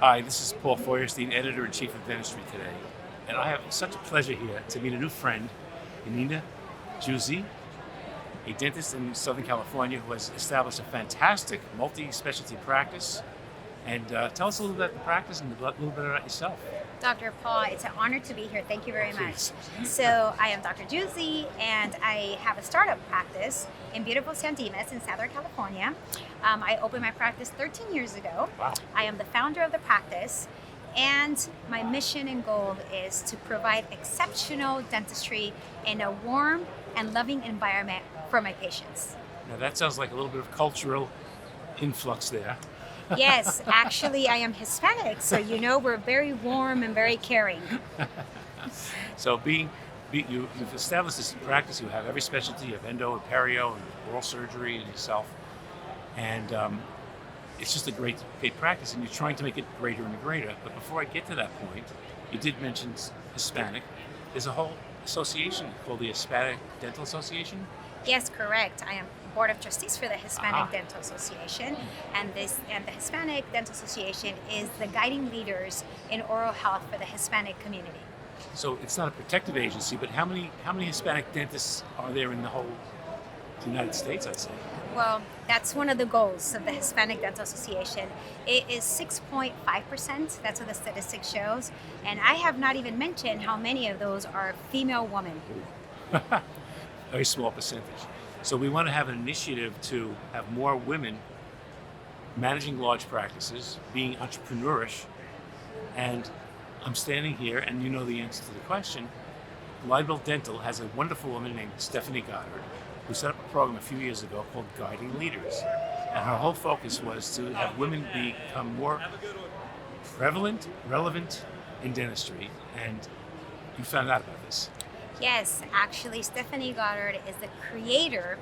Hi, this is Paul Feuerstein, Editor-in-Chief of Dentistry today. And I have such a pleasure here to meet a new friend, Yanina Jouzy, a dentist in Southern California who has established a fantastic multi-specialty practice. And tell us a little bit about the practice and a little bit about yourself. Dr. Paul, it's an honor to be here. Thank you very much. Please. So I am Dr. Jouzy, and I have a startup practice in beautiful San Dimas in Southern California. I opened my practice 13 years ago. Wow. I am the founder of the practice, and my mission and goal is to provide exceptional dentistry in a warm and loving environment for my patients. Now that sounds like a little bit of cultural influx there. Yes, actually, I am Hispanic, so we're very warm and very caring. So you've established this practice. You have every specialty. You have endo and perio and oral surgery and yourself. And it's just a great practice, and you're trying to make it greater and greater. But before I get to that point, you did mention Hispanic. There's a whole association called the Hispanic Dental Association. Yes, correct. I am Board of Trustees for the Hispanic Dental Association, and the Hispanic Dental Association is the guiding leaders in oral health for the Hispanic community. So it's not a protective agency, but how many Hispanic dentists are there in the whole United States, I'd say? Well, that's one of the goals of the Hispanic Dental Association. It is 6.5%, that's what the statistic shows, and I have not even mentioned how many of those are female women. Very small percentage. So we want to have an initiative to have more women managing large practices, being entrepreneurish. And I'm standing here, and you know the answer to the question. Glidewell Dental has a wonderful woman named Stephenie Goddard who set up a program a few years ago called Guiding Leaders. And her whole focus was to have women become more prevalent, relevant in dentistry. And you found out about this. Yes, actually, Stephenie Goddard is the creator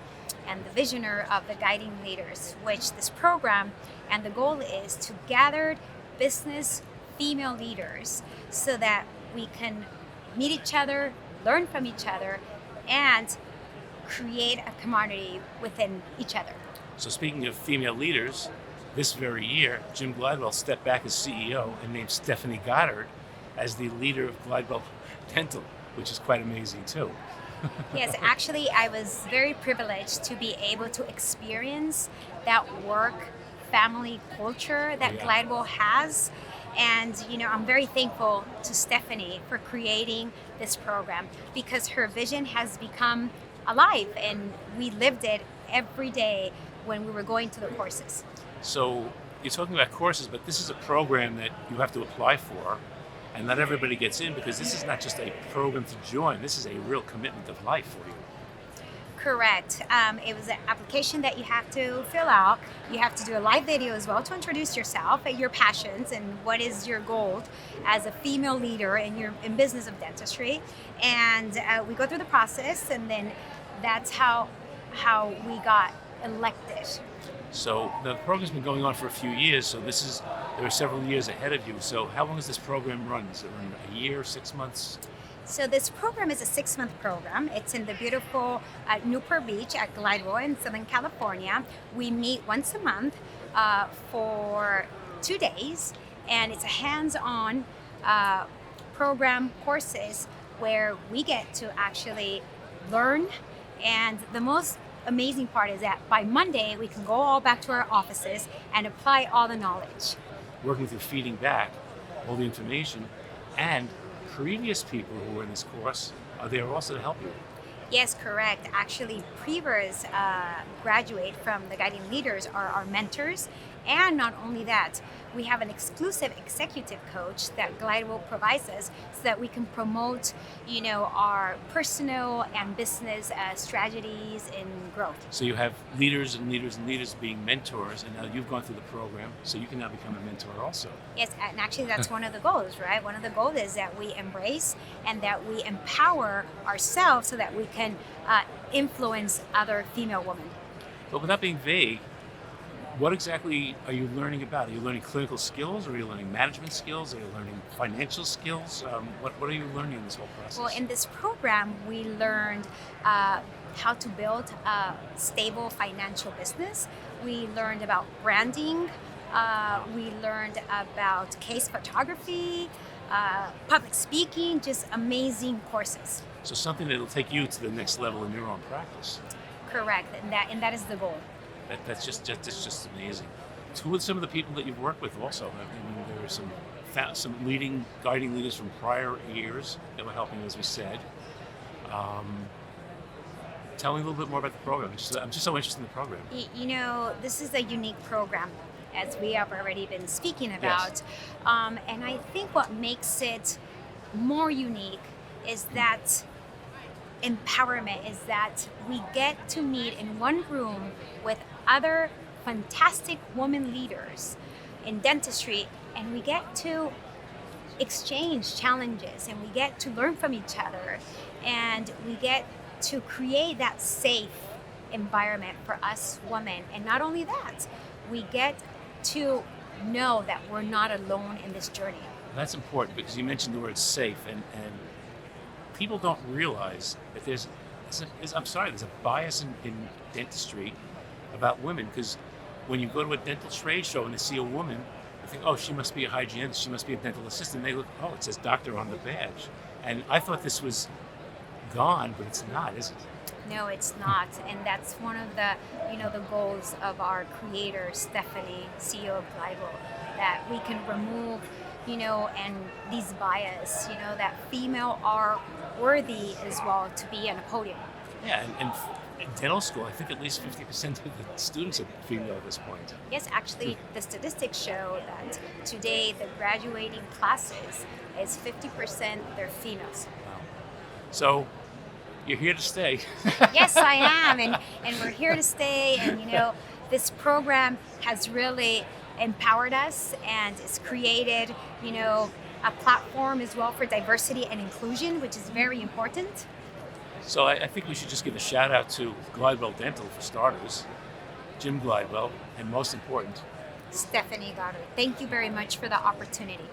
and the visionary of the Guiding Leaders, which this program and the goal is to gather business female leaders so that we can meet each other, learn from each other, and create a camaraderie within each other. So speaking of female leaders, this very year, Jim Glidewell stepped back as CEO and named Stephenie Goddard as the leader of Glidewell Dental, which is quite amazing too. Yes, actually, I was very privileged to be able to experience that work family culture that Glidewell has. And, I'm very thankful to Stephenie for creating this program because her vision has become alive and we lived it every day when we were going to the courses. So you're talking about courses, but this is a program that you have to apply for. And not everybody gets in because this is not just a program to join. This is a real commitment of life for you. Correct. It was an application that you have to fill out. You have to do a live video as well to introduce yourself, your passions, and what is your goal as a female leader in business of dentistry. And we go through the process, and then that's how we got elected. So the program's been going on for a few years, so there are several years ahead of you. So how long does this program run? Does it run a year, 6 months? So this program is a 6-month program. It's in the beautiful Newport Beach at Glidewell in Southern California. We meet once a month for 2 days, and it's a hands-on program courses where we get to actually learn. And the most amazing part is that by Monday, we can go all back to our offices and apply all the knowledge. Working through feeding back all the information, and previous people who were in this course are there also to help you. Yes, correct. Actually, previous graduate from the Guiding Leaders are our mentors. And not only that, we have an exclusive executive coach that Glidewell provides us so that we can promote, our personal and business strategies and growth. So you have leaders and leaders and leaders being mentors, and now you've gone through the program, so you can now become a mentor also. Yes, and actually that's one of the goals, right? One of the goals is that we embrace and that we empower ourselves so that we can influence other female women. But without being vague, what exactly are you learning about? Are you learning clinical skills, or are you learning management skills? Are you learning financial skills? What are you learning in this whole process? Well, in this program, we learned how to build a stable financial business. We learned about branding. We learned about case photography, public speaking, just amazing courses. So something that'll take you to the next level in your own practice. Correct, and that is the goal. That's just amazing. Who are some of the people that you've worked with also? I mean, there are some guiding leaders from prior years that were helping, as we said. Tell me a little bit more about the program. I'm just so interested in the program. You know, this is a unique program, as we have already been speaking about. Yes. And I think what makes it more unique is that empowerment, is that we get to meet in one room with other fantastic women leaders in dentistry, and we get to exchange challenges, and we get to learn from each other, and we get to create that safe environment for us women. And not only that, we get to know that we're not alone in this journey. That's important because you mentioned the word safe, and people don't realize that there's a bias in dentistry about women, because when you go to a dental trade show and they see a woman, they think, oh, she must be a hygienist, she must be a dental assistant. They look, oh, it says doctor on the badge. And I thought this was gone, but it's not, is it? No, it's not, and that's one of the the goals of our creator, Stephenie, CEO of Glidewell, that we can remove and these bias, that female are worthy as well to be on a podium. Yeah, and in dental school, I think at least 50% of the students are female at this point. Yes, actually, the statistics show that today the graduating classes is 50% they're females. Wow. So you're here to stay. Yes, I am, and we're here to stay. And this program has really empowered us, and it's created a platform as well for diversity and inclusion, which is very important. So I think we should just give a shout out to Glidewell Dental for starters, Jim Glidewell, and most important, Stephenie Goddard. Thank you very much for the opportunity.